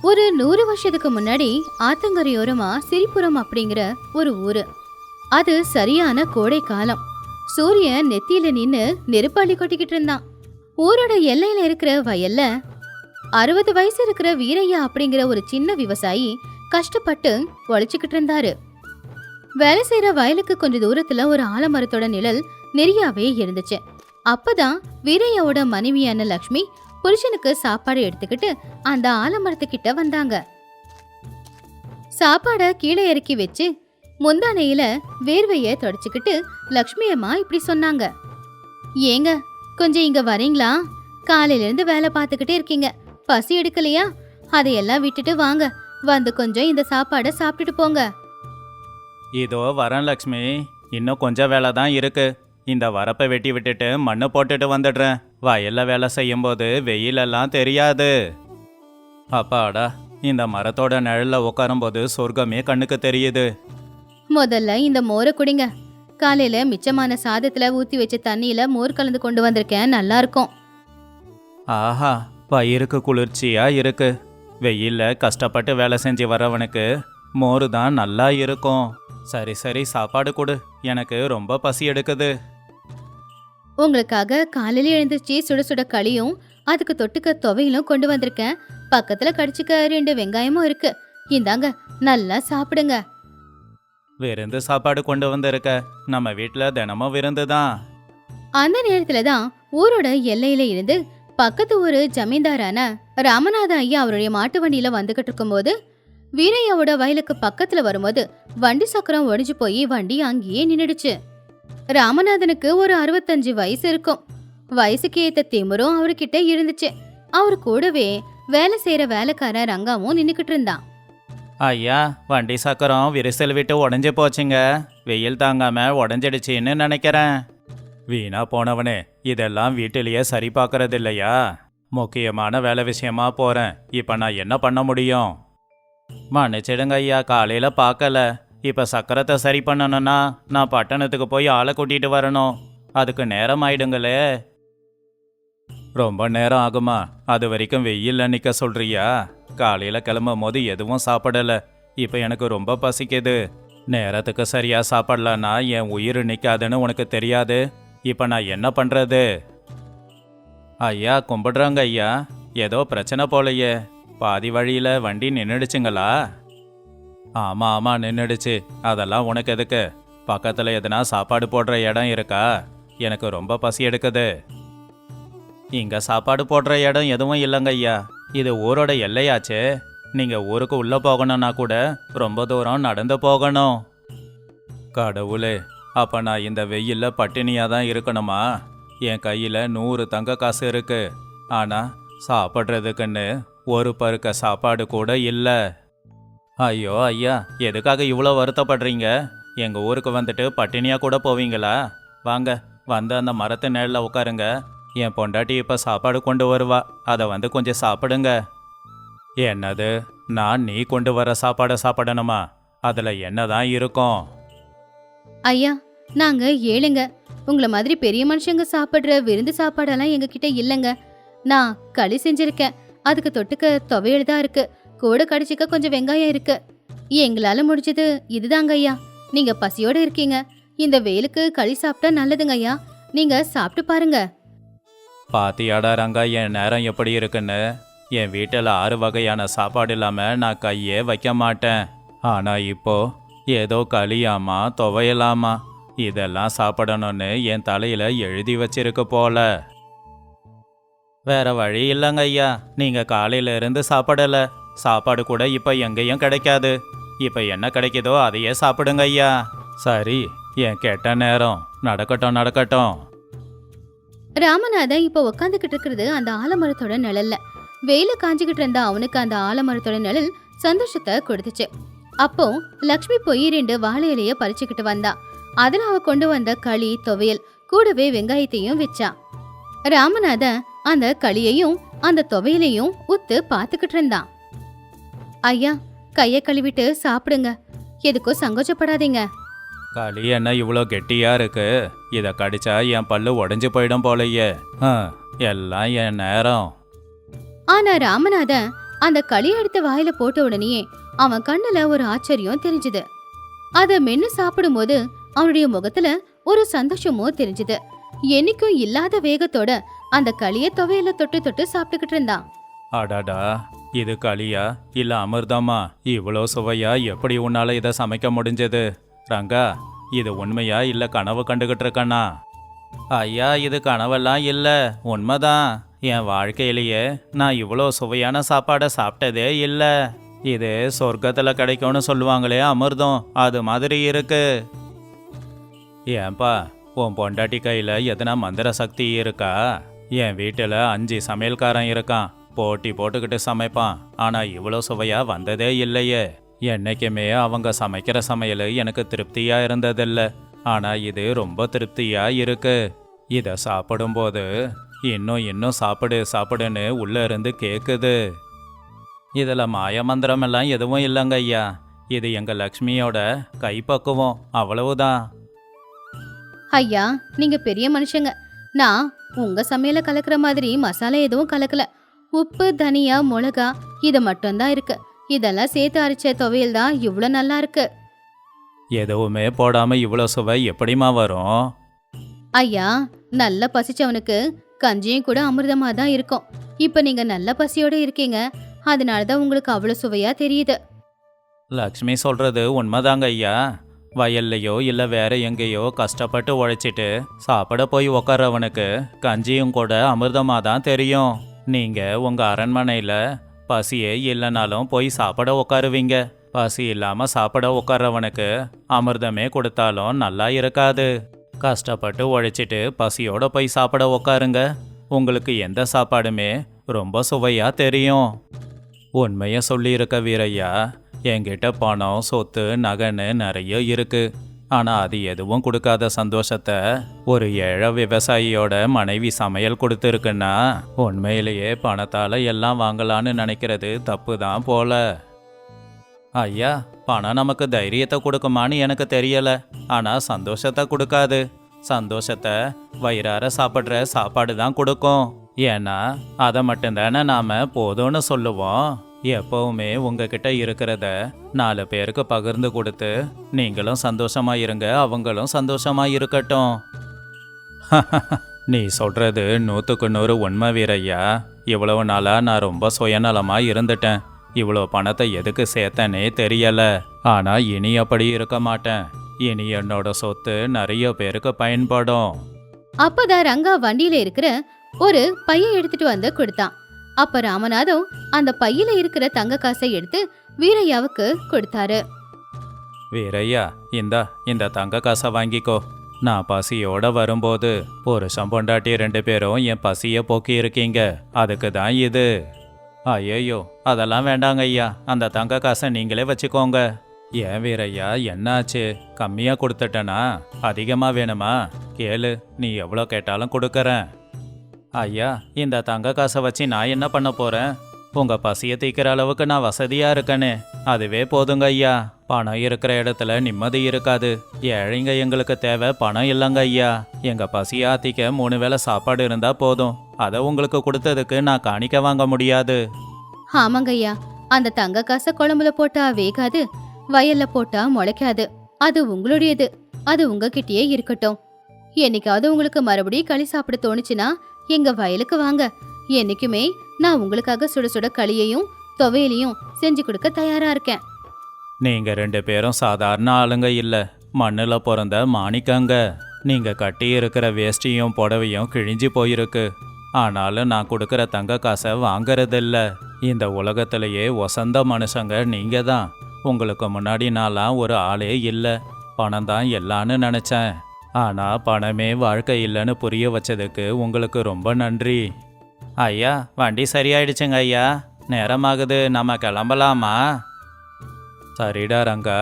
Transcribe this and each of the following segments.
ஒரு 100 வருஷத்துக்கு முன்னாடி ஆத்தங்கரையோரமா சிரிப்புரம் அப்படிங்கிற ஒரு ஊரு. அது சரியான கோடை காலம். சூரியன் நெத்தியில நின்னு நெருப்பாளி கொட்டிக்கிட்டு இருந்தான். ஊரோட எல்லையில இருக்கிற வயல்ல 60 வயசு இருக்கிற வீரையா அப்படிங்கிற ஒரு சின்ன விவசாயி கஷ்டப்பட்டு உழைச்சுக்கிட்டு இருந்தாரு. வேலை செய்யற வயலுக்கு கொஞ்ச தூரத்துல ஒரு ஆலமரத்தோட நிழல் நிறையாவே இருந்துச்சு. அப்பதான் வீரையாவோட மனைவியான லக்ஷ்மி புருஷனுக்கு சாப்பாடு எடுத்துக்கிட்டு அந்த ஆலமரத்துக்கிட்ட வந்தாங்க. சாப்பாட கீழே இறக்கி வச்சு முந்தானையில வேர்வைய தொடச்சுக்கிட்டு லக்ஷ்மி அம்மா இப்படி சொன்னாங்க. ஏங்க, கொஞ்சம் இங்க வரீங்களா? காலையில இருந்து வேலை பார்த்துக்கிட்டே இருக்கீங்க, பசி எடுக்கலையா? அதையெல்லாம் விட்டுட்டு வாங்க, வந்து கொஞ்சம் இந்த சாப்பாட சாப்பிட்டுட்டு போங்க. இதோ வரேன் லக்ஷ்மி, இன்னும் கொஞ்சம் வேலை தான் இருக்கு. இந்த வரப்பை வெட்டி விட்டுட்டு மண்ணு போட்டுட்டு வந்துடுறேன். வயல்ல வேலை செய்யும்போது வெயிலெல்லாம் தெரியாது. அப்பாடா, இந்த மரத்தோட நிழல்ல உட்காரும்போது சொர்க்கமே கண்ணுக்கு தெரியுது. முதல்ல இந்த மோரை குடிங்க. காலையில மிச்சமான சாதத்துல ஊத்தி வச்ச தண்ணியில மோர் கலந்து கொண்டு வந்திருக்கேன், நல்லா இருக்கும். ஆஹா, வயிறுக்கு குளிர்ச்சியா இருக்கு. வெயில்ல கஷ்டப்பட்டு வேலை செஞ்சு வரவனுக்கு மோரு தான் நல்லா இருக்கும். சரி சரி, சாப்பாடு கொடு, எனக்கு ரொம்ப பசி எடுக்குது. உங்களுக்காக காலையில எழுந்திருச்சு சுட சுட களியும் அதுக்கு தொட்டுக்க துவையிலும் கொண்டு வந்திருக்கேன். பக்கத்துல கடிச்சுக்க 2 வெங்காயமும் இருக்கு. இந்தாங்க, நல்லா சாப்பிடுங்க. விருந்து சாப்பாடு கொண்டு வந்திருக்க. நம்ம வீட்டில் தினமும் விருந்து தான். அந்த நேரத்துல தான் ஊரோட எல்லையில இருந்து பக்கத்து ஊரு ஜமீன்தாரான ராமநாத ஐயா அவருடைய மாட்டு வண்டியில வந்துகிட்டு இருக்கும்போது வீரையாவோட வயலுக்கு பக்கத்துல வரும்போது வண்டி சக்கரம் ஒடிஞ்சு போய் வண்டி அங்கேயே நின்னுடுச்சு. ராமநாதனுக்கு ஒரு 65 வயசு இருக்கும். வயசுக்கு ஏத்த திமிரும் அவர்கிட்ட இருந்துச்சு. அவரு கூடவே வேலை செய்யற வேலைக்காரன் ரங்காவும் நின்னுக்கிட்டு இருந்தான். ஐயா, வண்டி சக்கரம் விரிசல் விட்டு உடஞ்சி போச்சுங்க. வெயில் தாங்காம உடஞ்சிடுச்சின்னு நினைக்கிறேன். வீணா போனவனே, இதெல்லாம் வீட்டிலேயே சரி பார்க்கறது இல்லையா? முக்கியமான வேலை விஷயமா போறேன். இப்ப நான் என்ன பண்ண முடியும்? மன்னிச்சிடுங்க ஐயா, காலையில பார்க்கல. இப்ப சக்கரத்தை சரி பண்ணணும்னா நான் பட்டணத்துக்கு போய் ஆளை கூட்டிட்டு வரணும். அதுக்கு நேரம் ஆயிடுங்களே. ரொம்ப நேரம் ஆகுமா? அது வரைக்கும் வெயில்ல நிக்க சொல்றியா? காலையில கிளம்பும் போது எதுவும் சாப்பிடல. இப்ப எனக்கு ரொம்ப பசிக்குது. நேரத்துக்கு சரியா சாப்பிடலன்னா என் உயிர் நிக்காதுன்னு உனக்கு தெரியாது. இப்ப நான் என்ன பண்றது? ஐயா, கும்பிடுறாங்க ஐயா. ஏதோ பிரச்சனை போலையே. பாதி வழியில வண்டி நின்றுடுச்சுங்களா? ஆமா ஆமா, நின்றுடுச்சு. அதெல்லாம் உனக்கு எதுக்கு? பக்கத்துல எதுனா சாப்பாடு போடுற இடம் இருக்கா? எனக்கு ரொம்ப பசி எடுக்குது. இங்க சாப்பாடு போடுற இடம் எதுவும் இல்லைங்க ஐயா. இது ஊரோட எல்லையாச்சே. நீங்க ஊருக்கு உள்ள போகணும்னா கூட ரொம்ப தூரம் நடந்து போகணும். கடவுளே, அப்ப நான் இந்த வெயில்ல பட்டினியா தான் இருக்கணுமா? என் கையில 100 தங்க காசு இருக்கு. ஆனா சாப்பிட்றதுக்குன்னு ஒரு பருக்க சாப்பாடு கூட இல்லை. ஐயோ ஐயா, எதுக்காக இவ்வளோ வருத்தப்படுறீங்க? எங்க ஊருக்கு வந்துட்டு பட்டினியா கூட போவீங்களா? வாங்க, வந்து அந்த மரத்து நிழல்ல உட்காருங்க. என் பொண்டாட்டி இப்ப சாப்பாடு கொண்டு வருவா, அதை வந்து கொஞ்சம் சாப்பிடுங்க. என்னது, நான் நீ கொண்டு வர சாப்பாடை சாப்பிடணுமா? அதுல என்னதான் இருக்கும்? ஐயா, நாங்க ஏழுங்க. உங்களை மாதிரி பெரிய மனுஷங்க சாப்பிடுற விருந்து சாப்பாடெல்லாம் எங்க கிட்ட இல்லைங்க. நான் களி செஞ்சிருக்கேன், அதுக்கு தொட்டுக்க துவையல் தான் இருக்கு. கூட கடிச்சிக்க கொஞ்சம் வெங்காயம் இருக்கு. எங்களால முடிஞ்சது இதுதாங்க ஐயா. நீங்க பசியோட இருக்கீங்க, இந்த வெயிலுக்கு களி சாப்பிட்டா நல்லதுங்க ஐயா. நீங்க சாப்பிட்டு பாருங்க. பாத்தியாடா ரங்கா, என் நேரம் எப்படி இருக்குன்னு. என் வீட்டில் 6 வகையான சாப்பாடு இல்லாம நான் கையே வைக்க மாட்டேன். ஆனா இப்போ ஏதோ களியாமா துவையலாமா இதெல்லாம் சாப்பிடணும்னு என் தலையில எழுதி வச்சிருக்கு போல. வேற வழி இல்லைங்க ஐயா. நீங்க காலையில இருந்து சாப்பிடல. சாப்பாடு கூட இப்ப எங்கேயும் கிடைக்காது. இப்ப என்ன கிடைக்குதோ அதையே சாப்பிடுங்க ஐயா. சரி, என் கெட்ட நேரம் நடக்கட்டும் நடக்கட்டும். ராமநாதன் இப்ப உக்காந்துகிட்டு இருக்கிறது அந்த ஆலமரத்தோட நிழல்ல. வெயில காஞ்சுகிட்டு இருந்த அவனுக்கு அந்த ஆலமரத்தோட நிழல் சந்தோஷத்தை கொடுத்துச்சு. அப்போ லக்ஷ்மி போய் 2 வாழை இலைய பறிச்சுக்கிட்டு வந்தா. அதுல அவ கொண்டு வந்த களி துவையல் கூடவே வெங்காயத்தையும் வச்சான். ராமநாதன் அந்த களியையும் அந்த துவையலையும் உத்து பாத்துக்கிட்டு இருந்தான். ஐயா, கைய கழுவிட்டு சாப்பிடுங்க, எதுக்கும் சங்கோச்சப்படாதீங்க. களி என்ன இவ்வளோ கெட்டியா இருக்கு? இதை கடிச்சா என் பல்லு உடஞ்சு போயிடும் போலையே. எல்லாம் என் நேரம். ஆனா ராமநாதன் அந்த களியை எடுத்து வாயில போட்ட உடனேயே அவன் கண்ணுல ஒரு ஆச்சரியம் தெரிஞ்சுது. அத மென்னு சாப்பிடும்போது அவனுடைய முகத்துல ஒரு சந்தோஷமும் தெரிஞ்சுது. என்னைக்கும் இல்லாத வேகத்தோட அந்த களிய துவையில தொட்டு தொட்டு சாப்பிட்டுக்கிட்டு இருந்தான். அடாடா, இது களியா இல்ல அமிர்தமா? இவ்வளோ சுவையா எப்படி உன்னால இதை சமைக்க முடிஞ்சது? ரங்கா, இது உண்மையா இல்ல கனவு கண்டுகிட்டு இருக்கண்ணா? ஐயா, இது கனவெல்லாம் இல்ல, உண்மைதான். என் வாழ்க்கையிலேயே நான் இவ்வளோ சுவையான சாப்பாடை சாப்பிட்டதே இல்ல. இது சொர்க்கத்துல கிடைக்கும்னு சொல்லுவாங்களே அமிர்தம், அது மாதிரி இருக்கு. ஏன்பா, உன் பொண்டாட்டி கையில எதனா மந்திர சக்தி இருக்கா? என் வீட்டில் 5 சமையல்காரன் இருக்கான், போட்டி போட்டுக்கிட்டு சமைப்பான். ஆனா இவ்வளோ சுவையா வந்ததே இல்லையே. என்னைக்குமே அவங்க சமைக்கிற சமையல் எனக்கு திருப்தியா இருந்ததில்ல. ஆனா இது ரொம்ப திருப்தியா இருக்கு. இதை சாப்பிடும்போது இன்னும் இன்னும் சாப்பிடு சாப்பிடுன்னு உள்ள இருந்து கேக்குது. இதுல மாய மந்திரம் எல்லாம் எதுவும் இல்லைங்க ஐயா. இது எங்க லக்ஷ்மியோட கைப்பக்குவம், அவ்வளவுதான். ஐயா, நீங்க பெரிய மனுஷங்க. நான் உங்க சமையல கலக்குற மாதிரி மசாலா எதுவும் கலக்கல. உப்பு, தனியா, மிளகா இது மட்டும்தான் இருக்கு. இதெல்லாம் சேர்த்து அரைச்ச துவையல் தான் இவ்வளோ நல்லா இருக்கு. எதுவுமே போடாம இவ்வளோ சுவை எப்படிமா வரும்? ஐயா, நல்ல பசிச்சவனுக்கு கஞ்சியும் கூட அமிர்தமா தான் இருக்கும். இப்ப நீங்க நல்ல பசியோட இருக்கீங்க, அதனாலதான் உங்களுக்கு அவ்வளவு சுவையா தெரியுது. லக்ஷ்மி சொல்றது உண்மைதாங்க ஐயா. வயல்லையோ இல்ல வேற எங்கேயோ கஷ்டப்பட்டு உழைச்சிட்டு சாப்பிட போய் உக்காரவனுக்கு கஞ்சியும் கூட அமிர்தமா தான் தெரியும். நீங்க உங்க அரண்மனையில பசியே இல்லைனாலும் போய் சாப்பிட உக்காருவீங்க. பசி இல்லாம சாப்பிட உக்காரவனுக்கு அமிர்தமே கொடுத்தாலும் நல்லா இருக்காது. கஷ்டப்பட்டு உழைச்சிட்டு பசியோட போய் சாப்பிட உக்காருங்க, உங்களுக்கு எந்த சாப்பாடுமே ரொம்ப சுவையா தெரியும். உண்மைய சொல்லியிருக்க வீரையா, என்கிட்ட பணம், சொத்து, நகைன்னு நிறைய இருக்கு. ஆனா அது எதுவும் கொடுக்காத சந்தோஷத்தை ஒரு ஏழை விவசாயியோட மனைவி சமையல் கொடுத்துருக்குன்னா உண்மையிலேயே பணத்தால எல்லாம் வாங்கலான்னு நினைக்கிறது தப்பு தான் போல. ஐயா, பணம் நமக்கு தைரியத்தை கொடுக்குமான்னு எனக்கு தெரியல, ஆனா சந்தோஷத்தை கொடுக்காது. சந்தோஷத்தை வயிறார சாப்பிட்ற சாப்பாடு தான் கொடுக்கும். ஏன்னா அதை மட்டும்தானே நாம போதும்னு சொல்லுவோம். எப்பவுமே உங்ககிட்ட இருக்கிறத 4 பேருக்கு பகிர்ந்து கொடுத்து நீங்களும் சந்தோஷமா இருங்க, அவங்களும் சந்தோஷமா இருக்கட்டும். நீ சொல்றது 100க்கு 100 உண்மை வீரையா. இவ்வளவு நாளா நான் ரொம்ப சுயநலமா இருந்துட்டேன். இவ்வளோ பணத்தை எதுக்கு சேர்த்தனே தெரியல. ஆனா இனி அப்படி இருக்க மாட்டேன். இனி என்னோட சொத்து நிறைய பேருக்கு பயன்படும். அப்பதான் ரங்கா வண்டியில இருக்கிற ஒரு பைய எடுத்துட்டு வந்து கொடுத்தான். அப்ப ராமநாதம் அந்த பையில இருக்கிற தங்க காசை எடுத்து வீரையாவுக்கு கொடுத்தாரு. வீரையா, இந்த தங்க காசை வாங்கிக்கோ. நான் பசியோட வரும்போது புருஷன் பொண்டாட்டி 2 பேரும் என் பசிய போக்கி இருக்கீங்க, அதுக்கு தான் இது. ஐயோ, அதெல்லாம் வேண்டாங்க ஐயா, அந்த தங்க காசை நீங்களே வச்சுக்கோங்க. ஏன் வீரையா, என்னாச்சு? கம்மியா கொடுத்துட்டேனா? அதிகமா வேணுமா? கேளு, நீ எவ்வளோ கேட்டாலும் கொடுக்கறேன். ஐயா, இந்த தங்க காசை வச்சு நான் என்ன பண்ண போறேன்? உங்க பசியை தீக்கிற அளவுக்கு நான் வசதியா இருக்கனே, அதுவே போதுங்க ஐயா. பணம் இருக்கிற இடத்துல நிம்மதி இருக்காது. ஏழைங்க எங்களுக்கு தேவை பணம் இல்லைங்க ஐயா. எங்க பசியை ஆத்திக்க 3 வேளை சாப்பாடு இருந்தா போதும். அதை உங்களுக்கு கொடுத்ததுக்கு நான் காணிக்க வாங்க முடியாது. ஆமாங்க ஐயா, அந்த தங்க காசை குழம்புல போட்டா வேகாது, வயல்ல போட்டா முளைக்காது. அது உங்களுடையது, அது உங்ககிட்டயே இருக்கட்டும். என்னைக்காவது உங்களுக்கு மறுபடியும் களி சாப்பிட தோணுச்சுன்னா எங்க வயலுக்கு வாங்க. என்னைக்குமே நான் உங்களுக்காக சுட சுட களியையும் துவையலையும் செஞ்சு கொடுக்க தயாரா இருக்கேன். நீங்க 2 பேரும் சாதாரண ஆளுங்க இல்ல, மண்ணுல பிறந்த மாணிக்கங்க. நீங்க கட்டி இருக்கிற வேஷ்டியும் புடவையும் கிழிஞ்சு போயிருக்கு. ஆனாலும் நான் கொடுக்குற தங்க காசை வாங்கறதில்ல. இந்த உலகத்திலேயே ஒசந்த மனுஷங்க நீங்க தான். உங்களுக்கு முன்னாடி நான்லாம் ஒரு ஆளே இல்லை, பணம் தான் எல்லான்னு நினைச்சேன். ஆனா பணமே வாழ்க்கை இல்லைன்னு புரிய வச்சதுக்கு உங்களுக்கு ரொம்ப நன்றி. ஐயா, வண்டி சரியாயிடுச்சுங்க ஐயா, நேரமாகுது, நம்ம கிளம்பலாமா? சரிடா ரங்கா.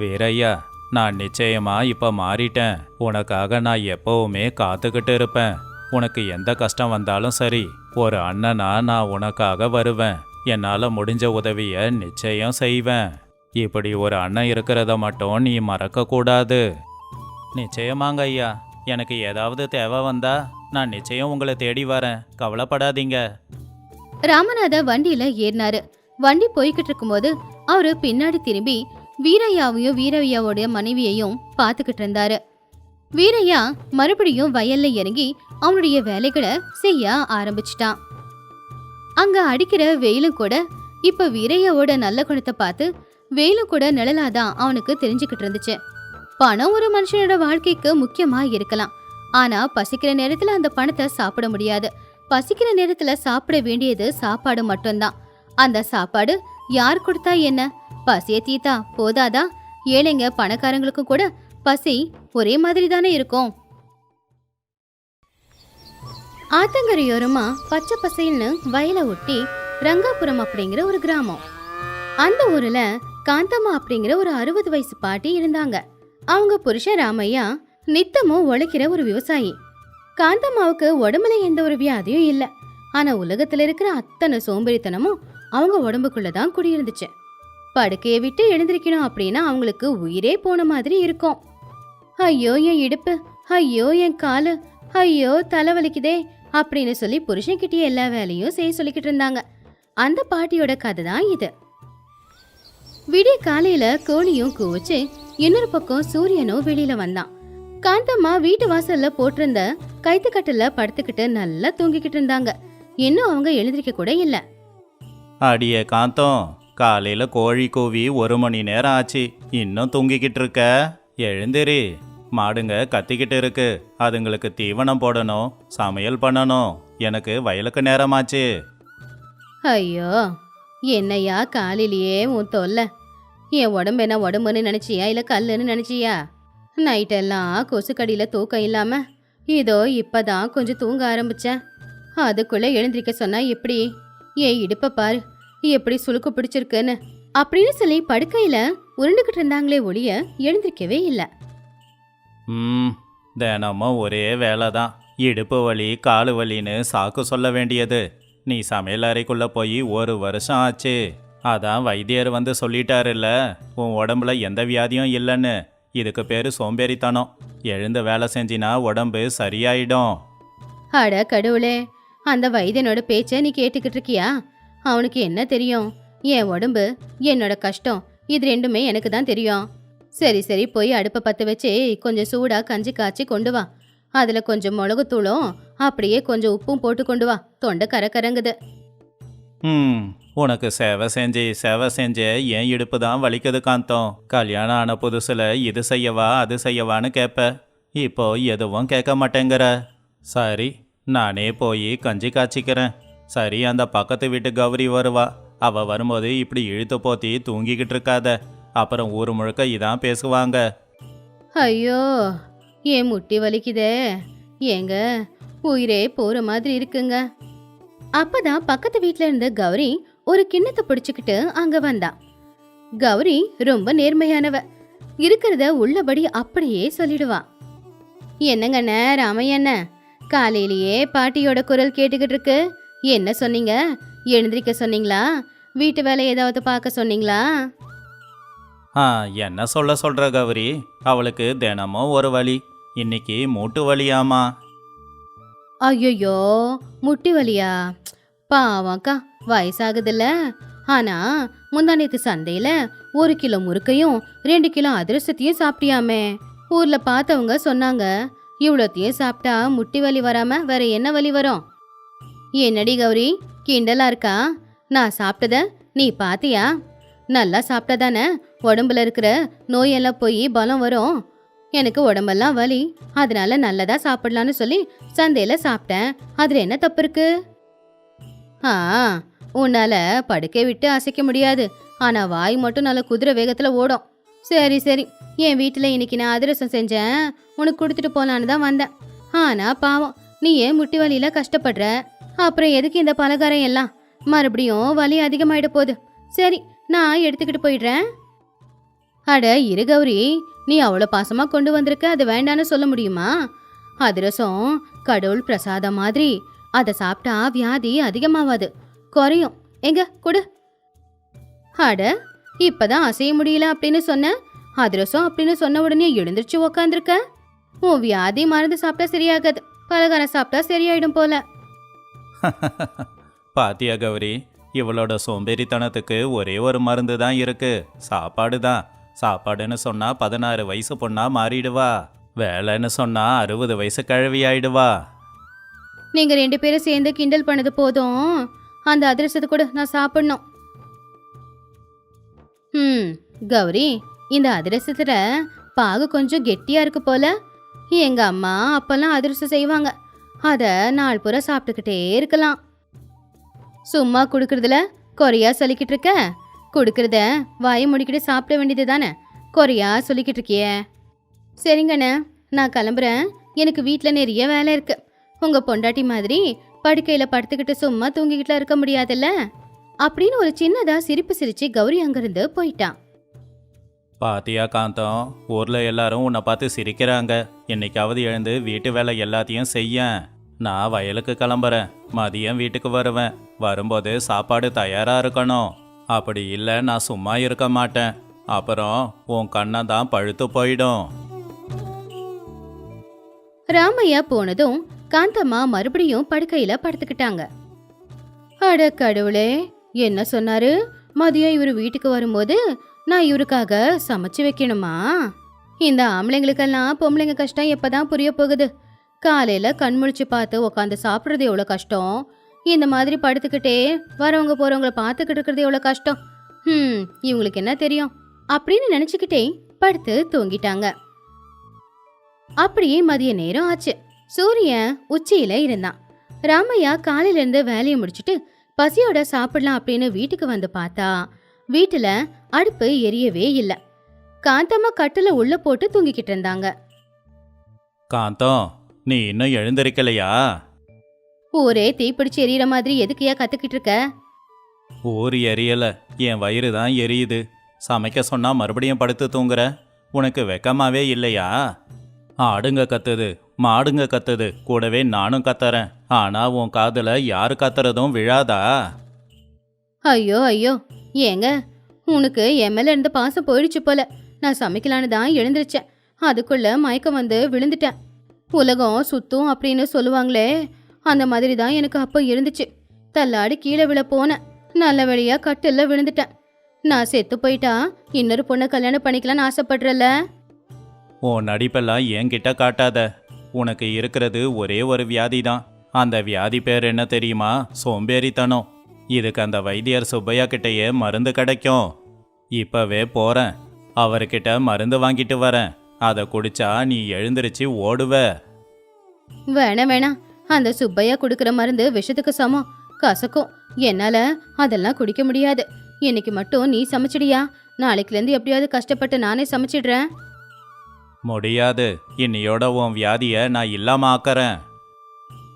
வீரையா, நான் நிச்சயமா இப்ப மாறிட்டேன். உனக்காக நான் எப்பவுமே காத்துக்கிட்டு இருப்பேன். உனக்கு எந்த கஷ்டம் வந்தாலும் சரி, ஒரு அண்ணனா நான் உனக்காக வருவேன். என்னால முடிஞ்ச உதவிய நிச்சயம் செய்வேன். இப்படி ஒரு அண்ணன் இருக்கிறத மட்டும் நீ மறக்க கூடாது. நிச்சயமாங்க ஐயா, எனக்கு ஏதாவது தேவை வந்தா நான் நிச்சயம் உங்களை தேடி வரேன், கவலைப்படாதீங்க. ராமநாத வண்டியில ஏறினாரு. வண்டி போய்கிட்டு இருக்கும்போது அவரு பின்னாடி திரும்பி வீரையாவையும் வீரையாவோட மனைவியையும் பாத்துக்கிட்டு இருந்தாரு. வீரையா மறுபடியும் வயல்ல இறங்கி அவனுடைய வேலைகளை செய்ய ஆரம்பிச்சிட்டான். அங்க அடிக்கிற வெயிலும் கூட இப்ப வீரையாவோட நல்ல குணத்தை பார்த்து வெயிலும் கூட நிழலாதான் அவனுக்கு தெரிஞ்சுக்கிட்டு இருந்துச்சு. பணம் ஒரு மனுஷனோட வாழ்க்கைக்கு முக்கியமா இருக்கலாம். ஆனா பசிக்கிற நேரத்துல அந்த பணத்தை சாப்பிட முடியாது. பசிக்கிற நேரத்துல சாப்பிட வேண்டியது சாப்பாடு மட்டும்தான். அந்த சாப்பாடு யார் கொடுத்தா என்ன? பசிய தீத்தா போதாதா? ஏழைங்க பணக்காரங்களுக்கும் கூட பசி ஒரே மாதிரி தானே இருக்கும். ஆத்தங்கரையோரமா பச்சை பசைன்னு வயலை ஒட்டி ரங்காபுரம் அப்படிங்கிற ஒரு கிராமம். அந்த ஊர்ல காந்தம்மா அப்படிங்கிற ஒரு 60 வயசு பாட்டி இருந்தாங்க. அவங்க புருஷன் ராமையா நித்தமும் உழைக்கிற ஒரு விவசாயி. காந்தம்மாவுக்கு உடம்புல எந்த ஒரு வியாதியும் இல்ல. ஆனா உலகத்துல இருக்கிற அத்தனை சோம்பேறித்தனமும் அவங்க உடம்புக்குள்ளதான் குடியிருந்துச்சு. படுக்கையை விட்டு எழுந்திருக்கணும் அப்படின்னா அவங்களுக்கு உயிரே போன மாதிரி இருக்கும். ஐயோ என் இடுப்பு, ஐயோ என் காலு, ஐயோ தலைவலிக்குதே அப்படின்னு சொல்லி புருஷன்கிட்டயே எல்லா வேலையும் செய்ய சொல்லிக்கிட்டு இருந்தாங்க. அந்த பாட்டியோட கதை தான் இது. விடிய காலையில கோழியும் கூவச்சு இன்னொரு பக்கம் சூரியனும் வெளியில வந்தான். காந்தம்மா வீட்டு வாசல்ல போட்டிருந்த கைத்துக்கட்டுல படுத்துக்கிட்டு நல்லா தூங்கிக்கிட்டு இருந்தாங்க. இன்னும் அவங்க எழுந்திருக்க கூட இல்ல. அடியே காந்தம், காலையில கோழி கூவி 1 மணி நேரம் ஆச்சு, இன்னும் தூங்கிக்கிட்டு இருக்க? எழுந்திரி. மாடுங்க கத்திக்கிட்டு இருக்கு, அதுங்களுக்கு தீவனம் போடணும், சமையல் பண்ணணும். எனக்கு வயலுக்கு நேரமாச்சு. ஐயோ என்னையா காலையிலேயே உன் தொல்லை. என் உடம்பு என்ன உடம்புன்னு நினைச்சியா இல்ல கல்லுன்னு நினைச்சியா? நைட்டெல்லாம் கொசுக்கடியில தூக்கம் இல்லாம இதோ இப்பதான் கொஞ்சம் தூங்க ஆரம்பிச்சேன். அதுக்குள்ள எழுந்திருக்க சொன்னா எப்படி? ஏன் இடுப்ப பாரு எப்படி சுளுக்கு பிடிச்சிருக்குன்னு அப்படின்னு சொல்லி படுக்கையில உருண்டுகிட்டு இருந்தாங்களே ஒழிய எழுந்திருக்கவே இல்லை. தினமும் ஒரே வேலை தான். இடுப்பு வலி காலு வலின்னு சாக்கு சொல்ல வேண்டியது. நீ சமையல் அறைக்குள்ள போய் 1 வருஷம் ஆச்சு. அதான் வைத்தியர் வந்து சொல்லிட்டாருல்ல, உன் உடம்புல எந்த வியாதியும் இல்லைன்னு. இதுக்கு பேரு சோம்பேறித்தனம். எழுந்து வேலை செஞ்சினா உடம்பு சரியாயிடும். அட கடவுளே, அந்த வைத்தியனோட பேச்ச நீ கேட்டுக்கிட்டு இருக்கியா? அவனுக்கு என்ன தெரியும்? என் உடம்பு, என்னோட கஷ்டம், இது ரெண்டுமே எனக்கு தான் தெரியும். சரி சரி, போய் அடுப்பை பற்ற வச்சு கொஞ்சம் சூடா கஞ்சி காய்ச்சி கொண்டு வா. அதுல கொஞ்சம் மிளகுத்தூளும் அப்படியே கொஞ்சம் உப்பும் போட்டு கொண்டு வா. தொண்டை கரங்குது. உனக்கு சேவை செஞ்சே என் இடுப்பு தான் வலிக்குது காந்தம். கல்யாணம் ஆன புதுசுல இது செய்யவா அது செய்யவான்னு கேட்ப. இப்போ எதுவும் கேட்க மாட்டேங்கிற. சரி, நானே போய் கஞ்சி காய்ச்சிக்கிறேன். சரி, அந்த பக்கத்து வீட்டு கௌரி வருவா. அவ வரும்போது இப்படி இழுத்து போத்தி தூங்கிக்கிட்டு இருக்காத. அப்புறம் ஊர் முழுக்க இதான் பேசுவாங்க. ஐயோ ஏன் முட்டி வலிக்குதே, ஏங்க உயிரே போற மாதிரி இருக்குங்க. அப்பதான் பக்கத்து வீட்ல இருந்த கௌரி ஒரு கிண்ணத்தை பிடிச்சுக்கிட்டு அங்க வந்தா. கௌரி ரொம்ப நேர்மையானவ. இருக்கிறத உள்ளபடி அப்படியே சொல்லிடுவா. என்னங்கண்ண ராமையண்ண, காலையிலேயே பாட்டியோட குரல் கேட்டுக்கிட்டு இருக்கு. என்ன சொன்னீங்க? எழுந்திருக்க சொன்னீங்களா? வீட்டு வேலை ஏதாவது பார்க்க சொன்னீங்களா? என்ன சொல்ற கௌரி? அவளுக்கு தினமும் ஒரு வலி. இன்னைக்கு மூட்டு வலியாமா. ஐயோ முட்டி வலியா? பாவம்க்கா, வயசாகுதுல்ல. ஆனா முந்தானேத்து சந்தையில 1 கிலோ முறுக்கையும் 2 கிலோ அதிரசத்தையும் சாப்பிட்டியாமே. ஊர்ல பார்த்தவங்க சொன்னாங்க, இவ்வளோத்தையும் சாப்பிட்டா முட்டி வலி வராம வேற என்ன வலி வரும்? என்னடி கௌரி, கிண்டலா இருக்கா? நான் சாப்பிட்டத நீ பாத்தியா? நல்லா சாப்பிட்டதானே உடம்புல இருக்கிற நோயெல்லாம் போய் பலம் வரும். எனக்கு உடம்பெல்லாம் வலி, அதனால நல்லதா சாப்பிடலான்னு சொல்லி சந்தையில சாப்பிட்டேன். அதுல என்ன தப்பு இருக்கு? உன்னால படுக்கை விட்டு அசைக்க முடியாது, ஆனா வாய் மட்டும் நல்ல குதிரை வேகத்துல ஓடும். சரி சரி, என் வீட்டுல இன்னைக்கு நான் அதிரசம் செஞ்சேன், உனக்கு கொடுத்துட்டு போலான்னு தான் வந்தேன். ஆனா பாவம், நீ ஏன் முட்டி வலியில கஷ்டப்படுற? அப்புறம் எதுக்கு இந்த பலகாரம் எல்லாம்? மறுபடியும் வலி அதிகமாயிட போகுது. சரி, நான் எடுத்துக்கிட்டு போயிடுறேன். அட இரு கௌரி, நீ அவ்வளோ பாசமா கொண்டு வந்திருக்க, அது வேண்டான்னு சொல்ல முடியுமா? அதிரசம் கடவுள் பிரசாதம் மாதிரி. அதை சாப்பிட்டா வியாதி அதிகமாவாது, குறையும். எங்க கொடு. அட இப்பதான் அசைய முடியல அப்படின்னு சொன்ன, அதிரசம் அப்படின்னு சொன்ன உடனே எழுந்திருச்சு உக்காந்துருக்க. உன் வியாதி மருந்து சாப்பிட்டா சரியாகாது, பலகாரம் சாப்பிட்டா சரியாயிடும் போல. பாத்தியா கௌரி, இவளோட சோம்பேறித்தனத்துக்கு ஒரே ஒரு மருந்து தான் இருக்கு, சாப்பாடு தான். சாப்பாடுன்னு சொன்னா 16 வயசு பொண்ணா மாறிடுவா, வேலைன்னு சொன்னா 60 வயசு கிழவி ஆயிடுவா. நீங்க 2 பேரும் சேர்ந்து கிண்டல் பண்ணது போதும். அந்த அதிரசத்தை கூட நான் சாப்பிடணும். கௌரி, இந்த அதிரசத்துல பாகு கொஞ்சம் கெட்டியா இருக்கு போல. எங்க அம்மா அப்பெல்லாம் அதிரசம் செய்வாங்க, அத நாள் பூரா சாப்பிட்டுக்கிட்டே இருக்கலாம். சும்மா குடுக்கறதுல குறையா சொல்லிக்கிட்டு இருக்க, குடுக்கறத வாயை முடிக்கிட்டு சாப்பிட வேண்டியது தானே, குறையா சொல்லிக்கிட்டு இருக்கியே. சரிங்கண்ணே, நான் கிளம்புறேன். எனக்கு வீட்டில் நிறைய வேலை இருக்கு. உங்க பொண்டாட்டி மாதிரி படுக்கையில படுத்துக்கிட்டு சும்மா தூங்கிக்கிட்டுலாம் இருக்க முடியாதுல்ல அப்படின்னு ஒரு சின்னதா சிரிப்பு சிரிச்சு கௌரி அங்கிருந்து போயிட்டான். பாத்தியா காந்தம், ஊர்ல எல்லாரும் உன்னை பார்த்து சிரிக்கிறாங்க. என்னைக்காவது எழுந்து வீட்டு வேலை எல்லாத்தையும் செய்ய. நான் வயலுக்கு கிளம்புறேன், மதியம் வீட்டுக்கு வருவேன். வரும்போது சாப்பாடு தயாரா இருக்கணும். அப்படி இல்லை நான் சும்மா இருக்க மாட்டேன். அப்புறம் உன் கண்ணை தான் பழுத்து போயிடும். ராமையா போனதும் காந்தம்மா மறுபடியும் படுக்கையில படுத்துக்கிட்டாங்க. அட கடவுளே, என்ன சொன்னாரு? மதியம் இவரு வீட்டுக்கு வரும்போது நான் இவருக்காக சமைச்சு வைக்கணுமா? இந்த ஆம்பளைங்களுக்கெல்லாம் பொம்பளைங்க கஷ்டம் எப்பதான் புரிய போகுது? காலையில கண் முழிச்சு பார்த்து உக்காந்து சாப்பிட்றது எவ்வளோ கஷ்டம், இந்த மாதிரி படுத்துக்கிட்டே வரவங்க போறவங்கள பார்த்துக்கிட்டு இருக்கிறது எவ்வளோ கஷ்டம். இவங்களுக்கு என்ன தெரியும் அப்படின்னு நினைச்சுக்கிட்டே படுத்து தூங்கிட்டாங்க. அப்படியே மதிய நேரம் ஆச்சு. சூரியன் உச்சியில இருந்தான். ராமையா காலையில இருந்து வேலையை முடிச்சுட்டு பசியோட சாப்பிடலாம் அப்படின்னு வீட்டுக்கு வந்து பார்த்தா வீட்டுல அடுப்பு எரியவே இல்ல. காந்தம்மா கட்டுல உள்ள போட்டு தூங்கிக்கிட்டு இருந்தாங்க. காந்தம், நீ இன்னும் எழுந்திருக்கலையா? ஊரே தீப்பிடிச்சு எரியற மாதிரி எதுக்கையா கத்துக்கிட்டு இருக்க? ஊர் எரியல, என் வயிறு தான் எரியுது. சமைக்க சொன்னா மறுபடியும் படுத்து தூங்குற. உனக்கு வெக்கமாவே இல்லையா? ஆடுங்க கத்துது, மாடுங்க கத்துது, கூடவே நானும் கத்துறேன். ஆனா உன் காதுல யாரு கத்துறதும் விழாதா? ஐயோ ஐயோ, ஏங்க உனக்கு என் மேல இருந்த பாசம் போயிடுச்சு போல. நான் சமைக்கலான்னு தான் எழுந்திருச்சேன், அதுக்குள்ள மயக்கம் வந்து விழுந்துட்டேன். உலகம் சுத்தும் அப்படின்னு சொல்லுவாங்களே, அந்த மாதிரி தான் எனக்கு அப்போ இருந்துச்சு. தள்ளாடி கீழே விழ போனேன். நல்ல வழியா கட்டில்ல விழுந்துட்டேன். நான் செத்து போயிட்டா இன்னொரு பொண்ணை கல்யாணம் பண்ணிக்கலான்னு ஆசைப்படுறல. உன் நடிப்பெல்லாம் என்கிட்ட காட்டாத. உனக்கு இருக்கிறது ஒரே ஒரு வியாதி தான். அந்த வியாதி பேர் என்ன தெரியுமா? சோம்பேறித்தனம். இதுக்கு அந்த வைத்தியர் சுப்பையா கிட்டேயே மருந்து கிடைக்கும். இப்பவே போறேன், அவர்கிட்ட மருந்து வாங்கிட்டு வரேன். அதை குடிச்சா நீ எழுந்திருச்சு ஓடுவ. வேணாம் வேணாம், அந்த சுப்பையா குடுக்கிற மருந்து விஷத்துக்கு சமம், கசக்கும். என்னால அதெல்லாம் குடிக்க முடியாது. இன்னைக்கு மட்டும் நீ சமைச்சிடியா? நாளைக்குல இருந்து எப்படியாவது கஷ்டப்பட்டு நானே சமைச்சிடுறேன். முடியாது, இன்னையோட உன் வியாதிய நான் இல்லாம ஆக்கறேன்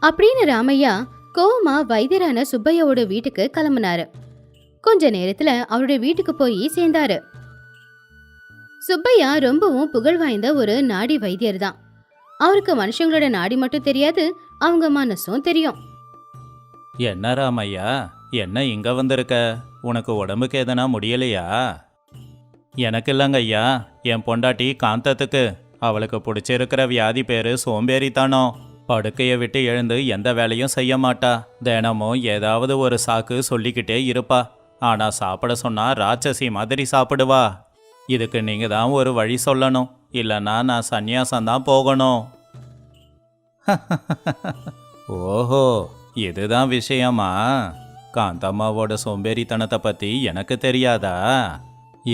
அப்படின்னு ராமையா கோவமா வைத்தியரான சுப்பையாவோட வீட்டுக்கு கிளம்புனாரு. கொஞ்ச நேரத்துல அவருடைய வீட்டுக்கு போய் சேர்ந்தாரு. சுப்பையா ரொம்பவும் புகழ் வாய்ந்த ஒரு நாடி வைத்தியர் தான். அவருக்கு மனுஷங்களோட நாடி மட்டும் தெரியாது, அவங்க மனசும் தெரியும். என்ன ராமையா, என்ன இங்க வந்திருக்க? உனக்கு உடம்புக்கு எதனா முடியலையா? எனக்கு இல்லைங்க ஐயா, என் பொண்டாட்டி காந்தத்துக்கு. அவளுக்கு பிடிச்சிருக்கிற வியாதி பேரு சோம்பேறித்தனம். படுக்கையை விட்டு எழுந்து எந்த வேலையும் செய்ய மாட்டா. தினமும் ஏதாவது ஒரு சாக்கு சொல்லிக்கிட்டே இருப்பா. ஆனா சாப்பிட சொன்னா ராட்சசி மாதிரி சாப்பிடுவா. இதுக்கு நீங்க தான் ஒரு வழி சொல்லணும், இல்லைன்னா நான் சந்நியாசம்தான் போகணும். ஓஹோ, இதுதான் விஷயமா? காந்தம்மாவோட சோம்பேறித்தனத்தை பத்தி எனக்கு தெரியாதா?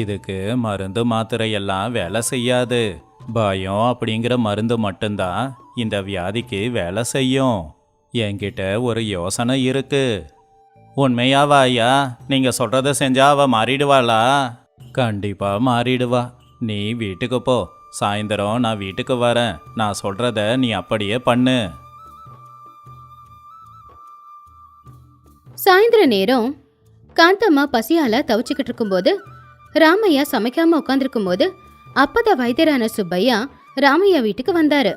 இதுக்கு மருந்து மாத்திரையெல்லாம் வேலை செய்யாது. பயம் அப்படிங்கிற மருந்து மட்டும்தான் இந்த வியாதிக்கு வேலை செய்யும். என்கிட்ட ஒரு யோசனை இருக்கு. உண்மையாவா ஐயா? நீங்க சொல்றத செஞ்சா அவ மாறிடுவாளா? கண்டிப்பா மாறிடுவா. நீ வீட்டுக்கு போ, சாயந்தரம் நான் வீட்டுக்கு வரேன். நான் சொல்றத நீ அப்படியே பண்ணு. சாயந்தர நேரம் காந்தம்மா பசியால தவிச்சுக்கிட்டு இருக்கும்போது ராமையா சமைக்காம உட்காந்துருக்கும் போது அப்பதான் வைத்தியரான சுப்பையா ராமையா வீட்டுக்கு வந்தாரு.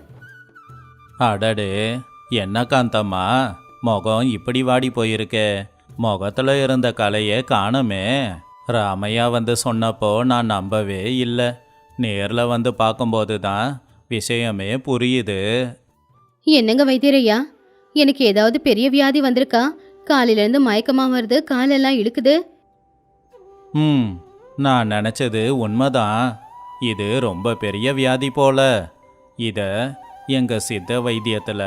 அடடே, என்ன காந்தம்மா, முகம் இப்படி வாடி போயிருக்கே. முகத்துல இருந்த கலையே காணுமே. ராமையா வந்து சொன்னப்போ நான் நம்பவே இல்லை. நேர்ல வந்து பார்க்கும்போது தான் விஷயமே புரியுது. என்னங்க வைத்தியரையா, எனக்கு ஏதாவது பெரிய வியாதி வந்திருக்கா? காலையில இருந்து மயக்கமா வருது, காலெல்லாம் இழுக்குது. நான் நினைச்சது உண்மைதான். இது ரொம்ப பெரிய வியாதி போல. இத எங்க சித்த வைத்தியத்துல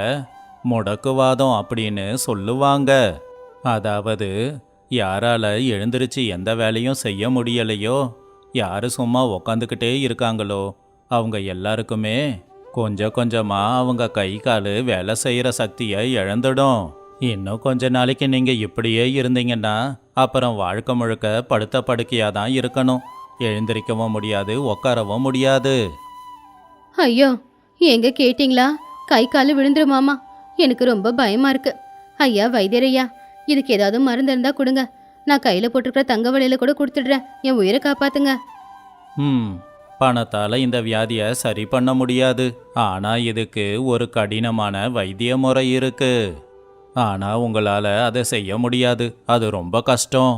முடக்குவாதம் அப்படின்னு சொல்லுவாங்க. அதாவது யாரால எழுந்திருச்சு எந்த வேலையும் செய்ய முடியலையோ, யாரு சும்மா உக்காந்துக்கிட்டே இருக்காங்களோ அவங்க எல்லாருக்குமே கொஞ்சம் கொஞ்சமா அவங்க கை காலு வேலை செய்யற சக்தியை இழந்துடும். இன்னும் கொஞ்ச நாளைக்கு நீங்க இப்படியே இருந்தீங்கன்னா அப்புறம் வாழ்க்கை முழுக்க படுத்த படுக்கையா தான் இருக்கணும். எழுந்திருக்கவும் முடியாது, உட்காரவும் முடியாது. ஐயோ, எங்க கேட்டீங்களா? கை காலு விழுந்துருமாமா. எனக்கு ரொம்ப பயமா இருக்கு. ஐயா வைத்தியரையா, இதுக்கு ஏதாவது மருந்து இருந்தா கொடுங்க. நான் கையில போட்டிருக்கிற தங்க வளையல கூட கொடுத்துடுறேன். என் உயிரை காப்பாத்துங்க. பணத்தால இந்த வியாதியை சரி பண்ண முடியாது. ஆனா இதுக்கு ஒரு கடினமான வைத்திய முறை இருக்கு. ஆனா உங்களால அதை செய்ய முடியாது. அது ரொம்ப கஷ்டம்.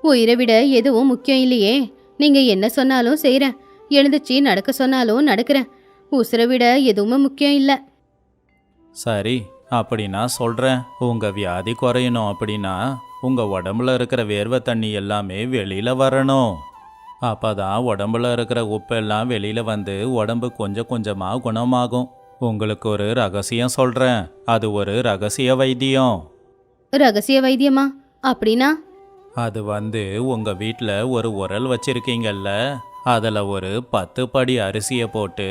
உயிரை விட எதுவும் முக்கியம் இல்லையே. நீங்க என்ன சொன்னாலும் செய்யறேன். எழுந்துச்சு நடக்க சொன்னாலும் நடக்கிறேன். உசுரை விட எதுவுமே முக்கியம் இல்லை. சரி, அப்படின்னா சொல்றேன். உங்க வியாதி குறையணும் அப்படின்னா உங்க உடம்புல இருக்கிற வேர்வை தண்ணி எல்லாமே வெளியில வரணும். அப்பதான் உடம்புல இருக்கிற உப்பெல்லாம் வெளியில வந்து உடம்பு கொஞ்சம் கொஞ்சமா குணமாகும். உங்களுக்கு ஒரு ரகசியம் சொல்றேன். அது ஒரு ரகசிய வைத்தியம். ரகசிய வைத்தியமா? அப்படின்னா? அது உங்க வீட்டில் ஒரு உரல் வச்சிருக்கீங்கல்ல, அதில் ஒரு 10 படி அரிசியை போட்டு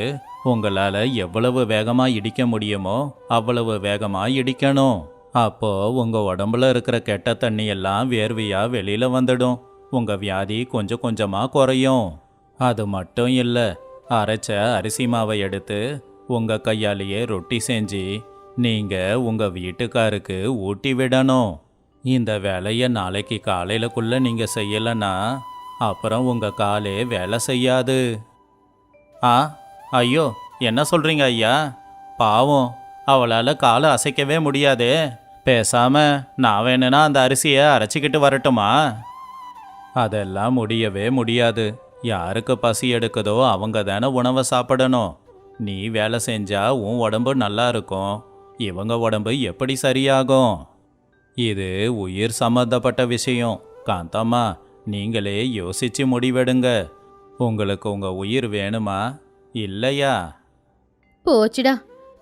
உங்களால் எவ்வளவு வேகமாக இடிக்க முடியுமோ அவ்வளவு வேகமாக இடிக்கணும். அப்போ உங்க உடம்புல இருக்கிற கெட்ட தண்ணி எல்லாம் வேர்வையா வெளியில வந்துடும். உங்க வியாதி கொஞ்சம் கொஞ்சமா குறையும். அது மட்டும் இல்ல, அரைச்ச அரிசி மாவை எடுத்து உங்க கையாலேயே ரொட்டி செஞ்சு நீங்க உங்க வீட்டுக்காருக்கு ஊட்டி விடணும். இந்த வேலையை நாளைக்கு காலையிலக்குள்ள நீங்க செய்யலைன்னா அப்புறம் உங்க காலே வேலை செய்யாது. ஐயோ, என்ன சொல்றீங்க ஐயா? பாவம், அவளால் காலை அசைக்கவே முடியாதே. பேசாம நான் வேணும்னா அந்த அரிசியை அரைச்சிக்கிட்டு வரட்டுமா? அதெல்லாம் முடியவே முடியாது. யாருக்கு பசி எடுக்குதோ அவங்க தானே உணவை சாப்பிடணும். நீ வேலை செஞ்சா உன் உடம்பு நல்லா இருக்கும். இவங்க உடம்பு எப்படி சரியாகும்? இது உயிர் சம்மந்தப்பட்ட விஷயம். காந்தம்மா, நீங்களே யோசிச்சு முடிவெடுங்க. உங்களுக்கு உங்க உயிர் வேணுமா இல்லையா? போச்சுடா,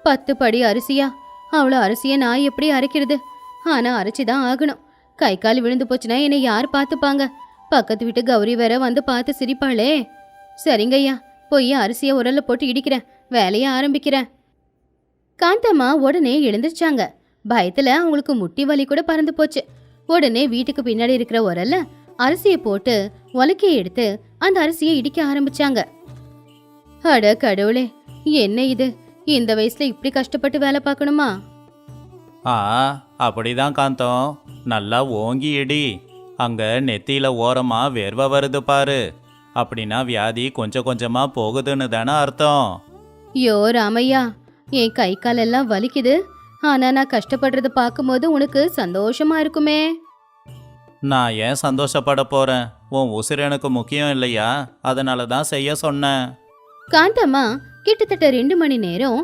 10 படி அரிசியா? அவ்வளோ அரிசியை நான் எப்படி அரைக்கிறது? ஆனா அரைச்சிதான் ஆகணும். கை கால் விழுந்து போச்சுன்னா என்னை யார் பார்த்துப்பாங்க? பக்கத்து வீட்டு கௌரி வேற வந்து பார்த்து சிரிப்பாளே. சரிங்கய்யா, போய் அரிசியை உரல்ல போட்டு இடிக்கிறேன். வேலையை ஆரம்பிக்கிறேன். காந்தம்மா உடனே எழுந்திருச்சாங்க. பயத்துல அவங்களுக்கு முட்டி வலி கூட பறந்து போச்சு. உடனே வீட்டுக்கு பின்னாடி இருக்கிற உரல்ல அரிசியை போட்டு உலக்கையை எடுத்து அந்த அரிசியை இடிக்க ஆரம்பிச்சாங்க. அட கடவுளே, என்ன இது? இந்த வயசுல இப்படி கஷ்டப்பட்டு வேலை பார்க்கணுமா? அப்படிதான் காந்தம். நல்லா ஓங்கி இடி. அங்க நெத்தியில ஓரமா வேர்வை வருது பாரு. அப்படின்னா வியாதி கொஞ்சம் கொஞ்சமா போகுதுன்னு தானே அர்த்தம். யோ ராமையா, என் கை கால் எல்லாம் வலிக்குது. ஆனா நான் கஷ்டப்படுறத பார்க்கும்போது உனக்கு சந்தோஷமா இருக்குமே. நான் ஏன் சந்தோஷப்பட போறேன்? உன் உசுறு எனக்கு முக்கியம் இல்லையா? அதனால தான் செய்ய சொன்னேன். காந்தம்மா கிட்டத்தட்ட 2 மணி நேரம்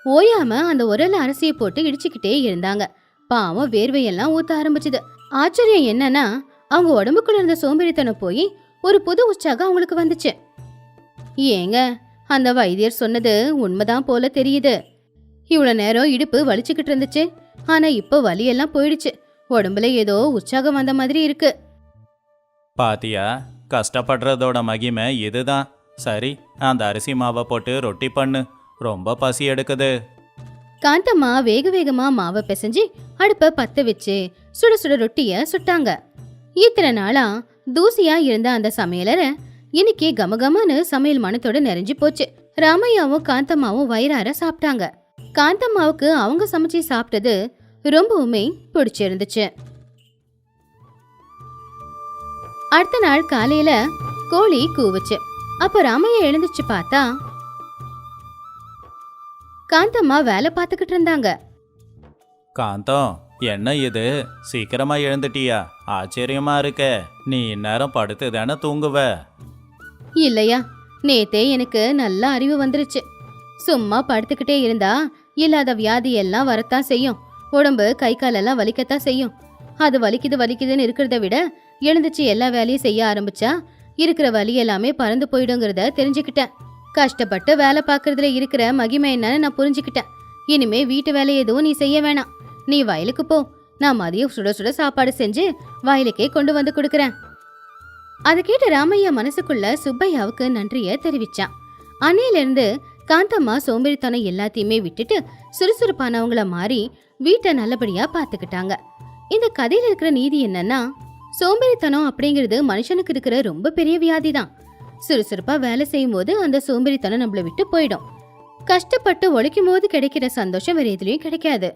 ஓயாம அந்த உரல்ல அரிசியை போட்டு இடிச்சுக்கிட்டே இருந்தாங்க. பாவம், வேர்வையெல்லாம் ஊத்த ஆரம்பிச்சுது. ஆச்சரியம் என்னன்னா, அவங்க உடம்புக்குள்ள இருந்த சோம்பேறித்தனம் போய் ஒரு புது உற்சாகம் அவங்களுக்கு வந்துச்சு. ஏங்க, அந்த வைத்தியர் சொன்னது உண்மைதான் போல தெரியுது. இவ்வளவு நேரம் இடுப்பு வலிச்சுக்கிட்டு இருந்துச்சு. ஆனா இப்போ வலியெல்லாம் போயிடுச்சு. உடம்புல ஏதோ உற்சாகம் வந்த மாதிரி இருக்கு. பாத்தியா, கஷ்டப்படுறதோட மகிமை இதுதான். சரி, அந்த அரிசி மாவை போட்டு ரொட்டி பண்ணு. ரொம்ப பசி எடுக்குது. காந்தம்மா வேக வேகமா மாவை பிசைஞ்சு அடுப்ப பத்த வச்சு சுட சுட ரொட்டிய சுட்டாங்க. இத்தனை நாளா தூசியா இருந்த அந்த சமையலறை இன்னைக்கு கமகமன்னு சமையல் மனத்தோட நிறைஞ்சு போச்சு. ராமையாவும் காந்தம்மாவும் வயிறார சாப்பிட்டாங்க. காந்தம்மாவுக்கு அவங்க சமைச்சு சாப்பிட்டது ரொம்பவுமே பிடிச்சிருந்துச்சு. அடுத்த நாள் காலையில கோழி கூவுச்சு. அப்ப ராமையா எழுந்துச்சு பார்த்தா காந்தம்மா வேலை பார்த்துக்கிட்டு இருந்தாங்க. காந்தம், என்ன இது? சீக்கிரமா எழுந்துட்டியா? ஆச்சரியமா இருக்க. நீ இந்நேரம் படுத்து தானே தூங்குவ? இல்லையா, நேத்தே எனக்கு நல்ல அறிவு வந்துருச்சு. சும்மா படுத்துக்கிட்டே இருந்தா இல்லாத வியாதி எல்லாம் வரத்தான் செய்யும். உடம்பு கை காலெல்லாம் வலிக்கத்தான் செய்யும். அது வலிக்குதுன்னு இருக்கிறத விட எழுந்துச்சு எல்லா வேலையும் செய்ய ஆரம்பிச்சா இருக்கிற வலி எல்லாமே பறந்து போயிடுங்கிறத தெரிஞ்சுக்கிட்டேன். கஷ்டப்பட்டு வேலை பார்க்கறதுல இருக்கிற மகிமை என்னன்னு நான் புரிஞ்சுக்கிட்டேன். இனிமே வீட்டு வேலை எதுவும் நீ செய்ய வேணாம். நீ வயலுக்கு போ. நான் மதியம் சுட சுட சாப்பாடு செஞ்சு வயலுக்கே கொண்டு வந்து கொடுக்கறேன். அதை கேட்ட ராமையா மனசுக்குள்ள சுப்பையாவுக்கு நன்றிய தெரிவிச்சான். அன்னையிலிருந்து காந்தம்மா சோம்பேறித்தனம் எல்லாத்தையுமே விட்டுட்டு சுறுசுறுப்பானவங்கள மாறி வீட்டை நல்லபடியா பாத்துக்கிட்டாங்க. இந்த கதையில இருக்கிற நீதி என்னன்னா, சோம்பேறித்தனம் அப்படிங்கிறது மனுஷனுக்கு இருக்கிற ரொம்ப பெரிய வியாதி தான். சுறுசுறுப்பா வேலை செய்யும் போது அந்த சோம்பேறித்தனம் நம்மள விட்டு போயிடும். கஷ்டப்பட்டு உழைக்கும் போது கிடைக்கிற சந்தோஷம் வேற எதுலயும் கிடைக்காது.